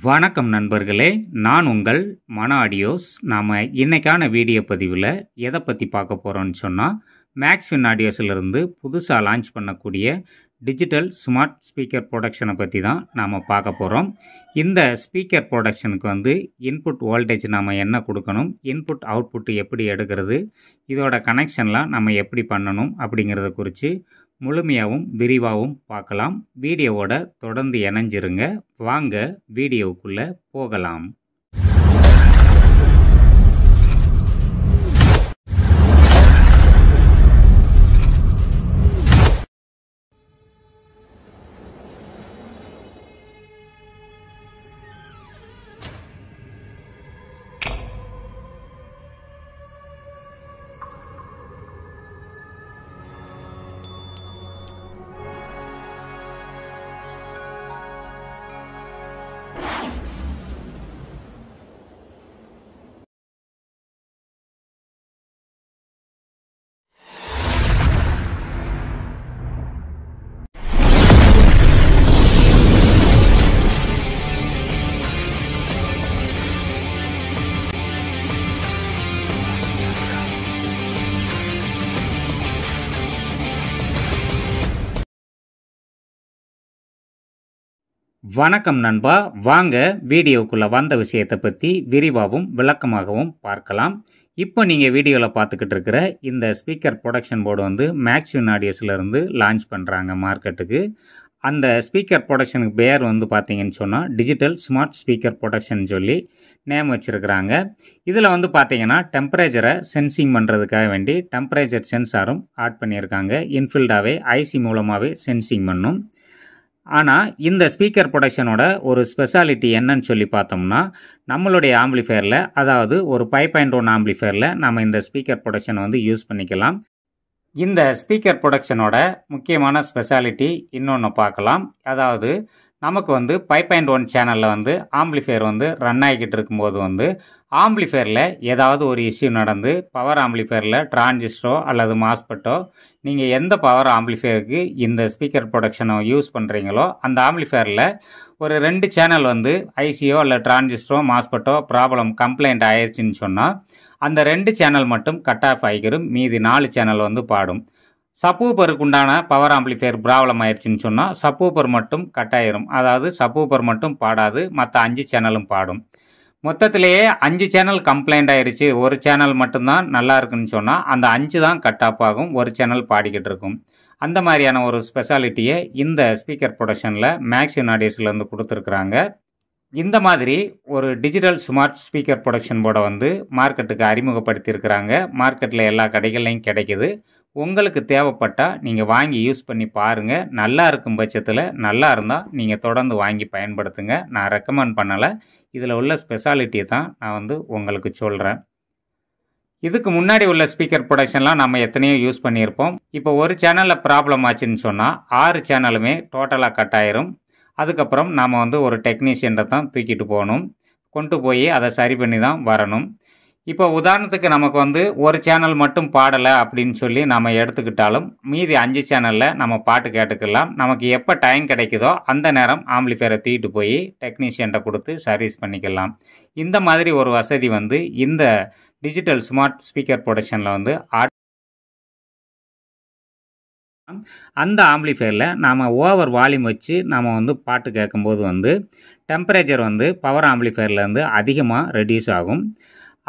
வணக்கம் நண்பர்களே, நான் உங்கள் மன ஆடியோஸ். நாம் இன்னைக்கான வீடியோ பதிவில் எதை பற்றி பார்க்க போகிறோம்னு சொன்னால், மேக்ஸ்வின் ஆடியோஸிலிருந்து புதுசாக லான்ச் பண்ணக்கூடிய டிஜிட்டல் ஸ்மார்ட் ஸ்பீக்கர் ப்ரொடக்ஷனை பற்றி தான் நாம் பார்க்க போகிறோம். இந்த ஸ்பீக்கர் ப்ரொடக்ஷனுக்கு இன்புட் வோல்டேஜ் நாம் என்ன கொடுக்கணும், இன்புட் அவுட்புட் எப்படி எடுக்கிறது, இதோட கனெக்ஷன்லாம் நம்ம எப்படி பண்ணணும் அப்படிங்கிறத குறித்து முழுமையாகவும் விரிவாகவும் பார்க்கலாம். வீடியோவோட தொடர்ந்து இணைஞ்சிருங்க. வாங்க வீடியோவுக்குள்ளே போகலாம். வணக்கம் நண்பா, வாங்க வீடியோக்குள்ளே வந்த விஷயத்தை பற்றி விரிவாகவும் விளக்கமாகவும் பார்க்கலாம். இப்போ நீங்கள் வீடியோவில் பார்த்துக்கிட்டு இருக்கிற இந்த ஸ்பீக்கர் ப்ரொடக்ஷன் போர்டு மேக்ஸ்வின் ஆடியோஸ்லேருந்து லான்ச் பண்ணுறாங்க மார்க்கெட்டுக்கு. அந்த ஸ்பீக்கர் ப்ரொடக்ஷனுக்கு பேர் பார்த்தீங்கன்னு சொன்னால் டிஜிட்டல் ஸ்மார்ட் ஸ்பீக்கர் ப்ரொடக்ஷன் சொல்லி நேம் வச்சுருக்கிறாங்க. இதில் பார்த்தீங்கன்னா டெம்பரேச்சரை சென்சிங் பண்ணுறதுக்காக வேண்டி டெம்பரேச்சர் சென்சாரும் ஆட் பண்ணியிருக்காங்க. இன்ஃபில்டாகவே ஐசி மூலமாகவே சென்சிங் பண்ணும். ஆனால் இந்த ஸ்பீக்கர் ப்ரொடக்ஷனோட ஒரு ஸ்பெஷாலிட்டி என்னன்னு சொல்லி பார்த்தோம்னா, நம்மளுடைய ஆம்பிளிஃபயரில், அதாவது ஒரு 5.1 ஆம்பிளிஃபயரில் நம்ம இந்த ஸ்பீக்கர் ப்ரொடக்ஷனை யூஸ் பண்ணிக்கலாம். இந்த ஸ்பீக்கர் ப்ரொடக்ஷனோட முக்கியமான ஸ்பெஷாலிட்டி இன்னொன்று பார்க்கலாம். அதாவது நமக்கு 5.1 சேனலில் ஆம்பிளிஃபயர் ரன் ஆகிக்கிட்டு இருக்கும்போது ஆம்பிளிஃபயரில் ஏதாவது ஒரு இஷ்யூ நடந்து பவர் ஆம்பிளிஃபயரில் டிரான்சிஸ்டரோ அல்லது மாஸ்பெட்டோ, நீங்கள் எந்த பவர் ஆம்பிளிஃபயருக்கு இந்த ஸ்பீக்கர் ப்ரொடக்ஷனை யூஸ் பண்ணுறீங்களோ அந்த ஆம்பிளிஃபயரில் ஒரு 2 சேனல் ஐசியோ அல்ல டிரான்சிஸ்டரோ மாஸ்பெட்டோ ப்ராப்ளம் கம்ப்ளைண்ட் ஆயிடுச்சுன்னு சொன்னால் அந்த 2 சேனல் மட்டும் கட் ஆஃப் ஆகிக்கிறோம். மீதி 4 சேனல் பாடும். சப்வூப்பருக்கு உண்டான பவர் ஆம்பிளிஃபயர் ப்ராப்ளம் ஆயிடுச்சுன்னு சொன்னால் சப்வூப்பர் மட்டும் கட் ஆயிரும். அதாவது சப்வூப்பர் மட்டும் பாடாது, மற்ற 5 சேனலும் பாடும். மொத்தத்திலேயே 5 சேனல் கம்ப்ளைண்ட் ஆயிடுச்சு, ஒரு சேனல் மட்டும்தான் நல்லா இருக்குன்னு சொன்னால் அந்த 5 தான் கட் ஆஃப் ஆகும், ஒரு சேனல் பாடிக்கிட்டு இருக்கும். அந்த மாதிரியான ஒரு ஸ்பெஷாலிட்டியை இந்த ஸ்பீக்கர் ப்ரொடக்ஷனில் மேக்ஸ்வின் ஆடியோஸ்லேருந்து கொடுத்துருக்குறாங்க. இந்த மாதிரி ஒரு டிஜிட்டல் ஸ்மார்ட் ஸ்பீக்கர் ப்ரொடக்ஷன் போர்டை மார்க்கெட்டுக்கு அறிமுகப்படுத்தியிருக்கிறாங்க. மார்க்கெட்டில் எல்லா கடைகள்லையும் கிடைக்குது. உங்களுக்கு தேவைப்பட்டால் நீங்கள் வாங்கி யூஸ் பண்ணி பாருங்கள். நல்லா இருக்கும் பட்சத்தில், நல்லா இருந்தால் நீங்கள் தொடர்ந்து வாங்கி பயன்படுத்துங்க. நான் ரெக்கமெண்ட் பண்ணலை, இதில் உள்ள ஸ்பெஷாலிட்டியை தான் நான் உங்களுக்கு சொல்கிறேன். இதுக்கு முன்னாடி உள்ள ஸ்பீக்கர் ப்ரொடக்ஷன்லாம் நம்ம எத்தனையோ யூஸ் பண்ணியிருப்போம். இப்போ ஒரு சேனலில் ப்ராப்ளம் ஆச்சுன்னு சொன்னால் 6 சேனலுமே டோட்டலாக கட் ஆயிரும். அதுக்கப்புறம் நாம் ஒரு டெக்னீஷியன்ட்ட தான் தூக்கிட்டு போகணும், கொண்டு போய் அதை சரி பண்ணி தான் வரணும். இப்போ உதாரணத்துக்கு நமக்கு ஒரு சேனல் மட்டும் பாடலை அப்படின்னு சொல்லி நம்ம எடுத்துக்கிட்டாலும் மீதி 5 சேனலில் நம்ம பாட்டு கேட்டுக்கலாம். நமக்கு எப்போ டைம் கிடைக்குதோ அந்த நேரம் ஆம்பிளிஃபயரை தூக்கிட்டு போய் டெக்னீஷியன்ட்ட கொடுத்து சர்வீஸ் பண்ணிக்கலாம். இந்த மாதிரி ஒரு வசதி இந்த டிஜிட்டல் ஸ்மார்ட் ஸ்பீக்கர் ப்ரொடக்ஷனில் அந்த ஆம்பிளிஃபயரில் நாம் ஓவர் வால்யூம் வச்சு நாம் பாட்டு கேட்கும்போது டெம்பரேச்சர் பவர் ஆம்பிளிஃபயர்லேருந்து அதிகமாக ரெடியூஸ் ஆகும்.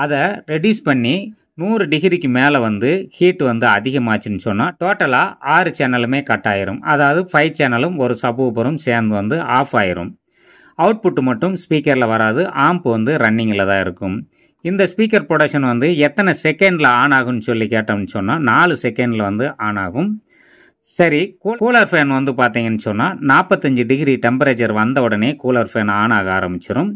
அதை ரெடியூஸ் பண்ணி 100 டிகிரிக்கு மேலே ஹீட் அதிகமாச்சுன்னு சொன்னால் டோட்டலாக 6 சேனலுமே கட் ஆயிரும். அதாவது 5 சேனலும் ஒரு சப்வூப்பரும் சேர்ந்து ஆஃப் ஆயிரும். அவுட்புட்டு மட்டும் ஸ்பீக்கரில் வராது, ஆம்ப் ரன்னிங்கில் தான் இருக்கும். இந்த ஸ்பீக்கர் ப்ரொடக்ஷன் எத்தனை செகண்டில் ஆன் ஆகும்னு சொல்லி கேட்டோம்னு சொன்னால் 4 செகண்டில் ஆன் ஆகும். சரி, கூலர் ஃபேன் பார்த்தீங்கன்னு சொன்னால் 45 டிகிரி டெம்பரேச்சர் வந்த உடனே கூலர் ஃபேன் ஆன் ஆக ஆரம்பிச்சிடும்.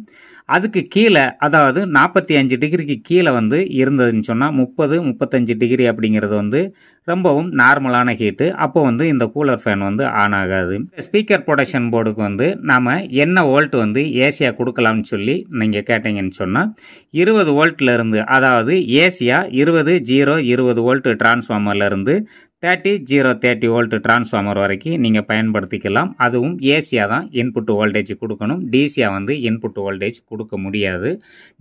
அதுக்கு கீழே, அதாவது 45 டிகிரிக்கு கீழே இருந்ததுன்னு சொன்னால் 30-35 டிகிரி அப்படிங்கிறது ரொம்பவும் நார்மலான ஹீட்டு. அப்போ இந்த கூலர் ஃபேன் ஆன் ஆகாது. ஸ்பீக்கர் ப்ரொடக்ஷன் போர்டுக்கு நாம் என்ன வோல்ட் ஏசியாக கொடுக்கலாம்னு சொல்லி நீங்கள் கேட்டீங்கன்னு சொன்னால் 20 வோல்ட்லேருந்து, அதாவது ஏசியாக 20 வோல்ட் டிரான்ஸ்ஃபார்மர்லேருந்து 30 வோல்ட் டிரான்ஸ்ஃபார்மர் வரைக்கும் நீங்கள் பயன்படுத்திக்கலாம். அதுவும் ஏசியாக தான் இன்புட் வோல்டேஜ் கொடுக்கணும். டிசியாக வந்து இன்புட் வோல்டேஜ் கொடுக்க முடியாது.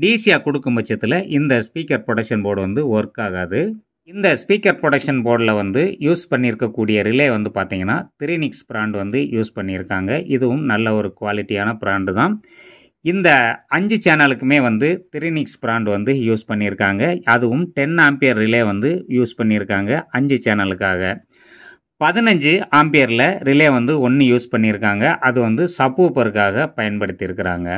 டிசியாக கொடுக்கும் பட்சத்தில் இந்த ஸ்பீக்கர் ப்ரொடக்ஷன் போர்டு வந்து ஒர்க் ஆகாது. இந்த ஸ்பீக்கர் ப்ரொடக்ஷன் போர்டில் வந்து யூஸ் பண்ணியிருக்கக்கூடிய ரிலே வந்து பார்த்தீங்கன்னா திரினிக்ஸ் பிராண்ட் வந்து யூஸ் பண்ணியிருக்காங்க. இதுவும் நல்ல ஒரு குவாலிட்டியான பிராண்டு தான். இந்த 5 சேனலுக்குமே வந்து திரினிக்ஸ் பிராண்ட் வந்து யூஸ் பண்ணியிருக்காங்க. அதுவும் 10 ஆம்பியர் ரிலே வந்து யூஸ் பண்ணியிருக்காங்க 5 சேனலுக்காக. 15 ஆம்பியரில் ரிலே வந்து 1 யூஸ் பண்ணியிருக்காங்க. அது வந்து சப்வூஃபருக்காக பயன்படுத்தியிருக்கிறாங்க.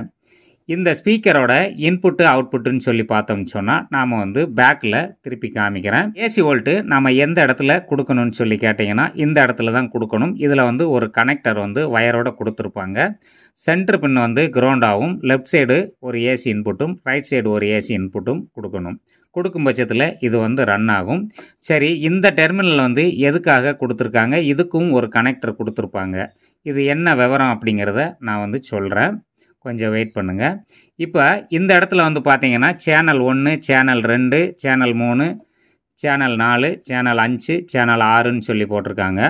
இந்த ஸ்பீக்கரோட இன்புட்டு அவுட்புட்டுன்னு சொல்லி பார்த்தோம்னு சொன்னால் நாம் வந்து பேக்கில் திருப்பி காமிக்கிறேன். ஏசி வோல்ட்டு நம்ம எந்த இடத்துல கொடுக்கணும்னு சொல்லி கேட்டிங்கன்னா இந்த இடத்துல தான் கொடுக்கணும். இதில் வந்து ஒரு கனெக்டர் வந்து வயரோட கொடுத்துருப்பாங்க. சென்டர் பின் வந்து கிரவுண்டாகவும், லெஃப்ட் சைடு ஒரு ஏசி இன்புட்டும், ரைட் சைடு ஒரு ஏசி இன்புட்டும் கொடுக்கணும். கொடுக்கும் பட்சத்தில் இது வந்து ரன் ஆகும். சரி, இந்த டெர்மினல் வந்து எதுக்காக கொடுத்துருக்காங்க? இதுக்கும் ஒரு கனெக்டர் கொடுத்துருப்பாங்க. இது என்ன விவரம் அப்படிங்கிறத நான் வந்து சொல்கிறேன். கொஞ்சம் வெயிட் பண்ணுங்கள். இப்போ இந்த இடத்துல வந்து பார்த்தீங்கன்னா channel 1, channel 2, channel 3, channel 4, channel 5, channel 6ன்னு சொல்லி போட்டிருக்காங்க.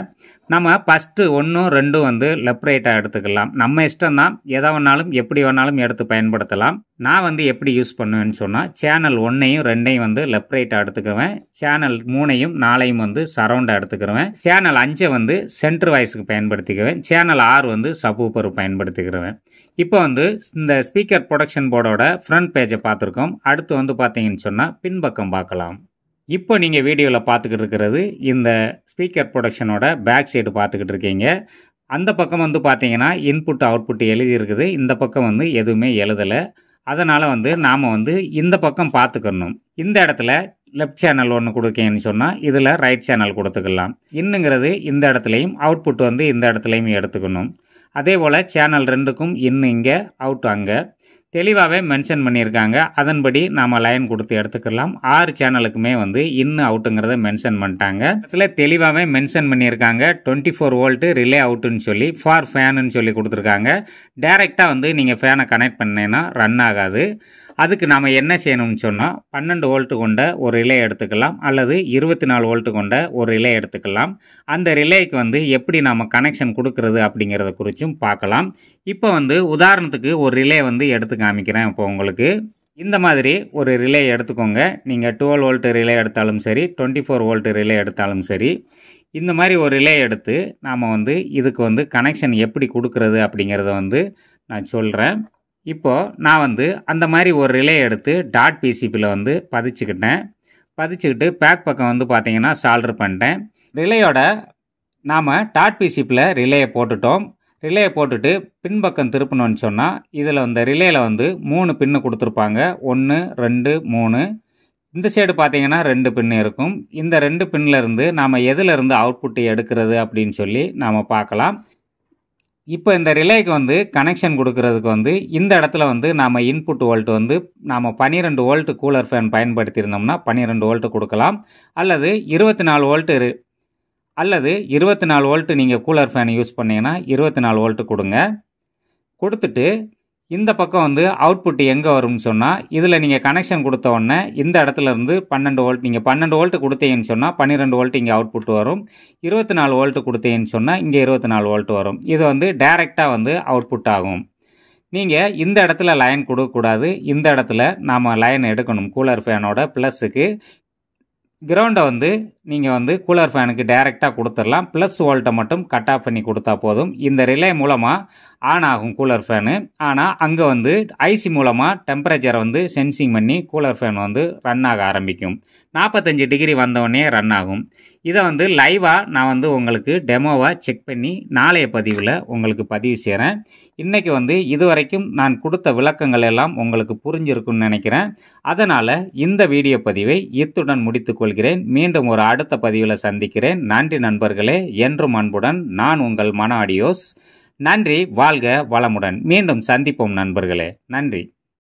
நம்ம ஃபஸ்ட்டு 1, 2 வந்து லெஃப்ட் ரைட்டாக எடுத்துக்கலாம். நம்ம இஷ்டம் தான், எதை வேணாலும் எப்படி வேணாலும் எடுத்து பயன்படுத்தலாம். நான் வந்து எப்படி யூஸ் பண்ணுவேன்னு சொன்னால் சேனல் 1ஐயும் 2ஐயும் வந்து லெஃப்ட் ரைட்டாக எடுத்துக்குவேன். சேனல் 3ஐயும் 4ஐயும் வந்து சரௌண்டாக எடுத்துக்கிடுவேன். சேனல் 5ஐ வந்து சென்ட்ரு வாய்ஸுக்கு பயன்படுத்திக்குவேன். சேனல் 6 வந்து சப்வூஃபர் பயன்படுத்திக்கிடுவேன். இப்போ வந்து இந்த ஸ்பீக்கர் ப்ரொடக்ஷன் போர்டோட ஃப்ரண்ட் பேஜை பார்த்துருக்கோம். அடுத்து வந்து பார்த்தீங்கன்னு சொன்னால் பின்பக்கம் பார்க்கலாம். இப்போ நீங்கள் வீடியோவில் பார்த்துக்கிட்டு இருக்கிறது இந்த ஸ்பீக்கர் ப்ரொடக்ஷனோட பேக் சைடு பார்த்துக்கிட்டு இருக்கீங்க. அந்த பக்கம் வந்து பார்த்தீங்கன்னா இன்புட் அவுட்புட் எழுதி இருக்குது. இந்த பக்கம் வந்து எதுவுமே எழுதலை. அதனால் வந்து நாம் வந்து இந்த பக்கம் பார்த்துக்கணும். இந்த இடத்துல லெஃப்ட் சேனல் 1 கொடுக்கேன்னு சொன்னால் இதில் ரைட் சேனல் கொடுத்துக்கலாம். இன்னுங்கிறது இந்த இடத்துலையும், அவுட்புட் வந்து இந்த இடத்துலையும் எடுத்துக்கணும். அதே போல் சேனல் 2க்கும் இன்னும் இங்கே, அவுட் அங்கே தெளிவாகவே மென்ஷன் பண்ணியிருக்காங்க. அதன்படி நாம் லைன் கொடுத்து எடுத்துக்கலாம். 6 சேனலுக்குமே வந்து இன்னும் அவுட்டுங்கிறத மென்ஷன் பண்ணிட்டாங்க. இதில் தெளிவாகவே மென்ஷன் பண்ணியிருக்காங்க 24 வோல்ட்டு ரிலே அவுட்டுன்னு சொல்லி ஃபார் ஃபேனுன்னு சொல்லி கொடுத்துருக்காங்க. டைரெக்டாக வந்து நீங்கள் ஃபேனை கனெக்ட் பண்ணேன்னா ரன் ஆகாது. அதுக்கு நாம் என்ன செய்யணும்னு சொன்னால் 12 வோல்ட்டு கொண்ட ஒரு ரிலே எடுத்துக்கலாம், அல்லது 24 வோல்ட்டு கொண்ட ஒரு ரிலே எடுத்துக்கலாம். அந்த ரிலேக்கு வந்து எப்படி நாம் கனெக்ஷன் கொடுக்கறது அப்படிங்கிறத குறித்தும் பார்க்கலாம். இப்போ வந்து உதாரணத்துக்கு ஒரு ரிலே வந்து எடுத்து காமிக்கிறேன். இப்போ உங்களுக்கு இந்த மாதிரி ஒரு ரிலே எடுத்துக்கோங்க. நீங்கள் 12 வோல்ட்டு ரிலே எடுத்தாலும் சரி, 24 வோல்ட்டு ரிலே எடுத்தாலும் சரி, இந்த மாதிரி ஒரு ரிலே எடுத்து நாம் வந்து இதுக்கு வந்து கனெக்ஷன் எப்படி கொடுக்கறது அப்படிங்கிறத வந்து நான் சொல்கிறேன். இப்போது நான் வந்து அந்த மாதிரி ஒரு ரிலே எடுத்து டாட் பிசிபியில் வந்து பதிச்சுக்கிட்டு பேக் பக்கம் வந்து பார்த்தீங்கன்னா சால்டர் பண்ணிட்டேன். ரிலேயோட நாம் டாட் பிசிபியில் ரிலேயை போட்டுட்டோம். ரிலேயை போட்டுட்டு பின்பக்கம் திருப்பணும்னு சொன்னால் இதில் இந்த ரிலேயில் வந்து 3 பின்னு கொடுத்துருப்பாங்க. 1, 2, 3. இந்த சைடு பார்த்தீங்கன்னா 2 பின்னு இருக்கும். இந்த 2 பின்னில் இருந்து நாம் எதிலிருந்து அவுட்புட் எடுக்கிறது அப்படின்னு சொல்லி நாம் பார்க்கலாம். இப்போ இந்த ரிலேக்கு வந்து கனெக்ஷன் கொடுக்கறதுக்கு வந்து இந்த இடத்துல வந்து நாம் இன்புட் வோல்ட் வந்து நாம் 12 வோல்ட் கூலர் ஃபேன் பயன்படுத்தியிருந்தோம்னா 12 வோல்ட் கொடுக்கலாம். அல்லது 24 வோல்ட் நீங்கள் கூலர் ஃபேன் யூஸ் பண்ணீங்கன்னா 24 வோல்ட் கொடுங்க. கொடுத்துட்டு இந்த பக்கம் வந்து அவுட்புட் எங்கே வரும்னு சொன்னால் இதில் நீங்கள் கனெக்ஷன் கொடுத்த உடனே இந்த இடத்துல இருந்து 12 வோல்ட், நீங்கள் 12 வோல்ட் கொடுத்தீங்கன்னு சொன்னால் 12 வோல்ட் இங்கே அவுட்புட் வரும். 24 வோல்ட் கொடுத்தீங்கன்னு சொன்னால் இங்கே 24 வோல்ட் வரும். இது வந்து டைரெக்டாக வந்து அவுட்புட் ஆகும். நீங்கள் இந்த இடத்துல லைன் கொடுக்கக்கூடாது. இந்த இடத்துல நாம் லைன் எடுக்கணும். கூலர் ஃபேனோட ப்ளஸுக்கு கிரவுண்டை வந்து நீங்கள் வந்து கூலர் ஃபேனுக்கு டைரெக்டாக கொடுத்துடலாம். ப்ளஸ் வோல்ட்டை மட்டும் கட் ஆஃப் பண்ணி கொடுத்தா போதும். இந்த ரிலே மூலமாக ஆன் ஆகும் கூலர் ஃபேனு. ஆனால் அங்கே வந்து ஐசி மூலமாக டெம்பரேச்சரை வந்து சென்சிங் பண்ணி கூலர் ஃபேன் வந்து ரன் ஆக ஆரம்பிக்கும். 45 டிகிரி வந்தோடனே ரன் ஆகும். இதை வந்து லைவாக நான் வந்து உங்களுக்கு டெமோவாக செக் பண்ணி நாளைய பதிவில் உங்களுக்கு பதிவு செய்கிறேன். இன்றைக்கி வந்து இதுவரைக்கும் நான் கொடுத்த விளக்கங்கள் எல்லாம் உங்களுக்கு புரிஞ்சிருக்குன்னு நினைக்கிறேன். அதனால் இந்த வீடியோ பதிவை இத்துடன் முடித்துக்கொள்கிறேன். மீண்டும் ஒரு அடுத்த பதிவில் சந்திக்கிறேன். நன்றி நண்பர்களே. என்றும் அன்புடன் நான் உங்கள் மன ஆடியோஸ். நன்றி. வாழ்க வளமுடன். மீண்டும் சந்திப்போம் நண்பர்களே. நன்றி.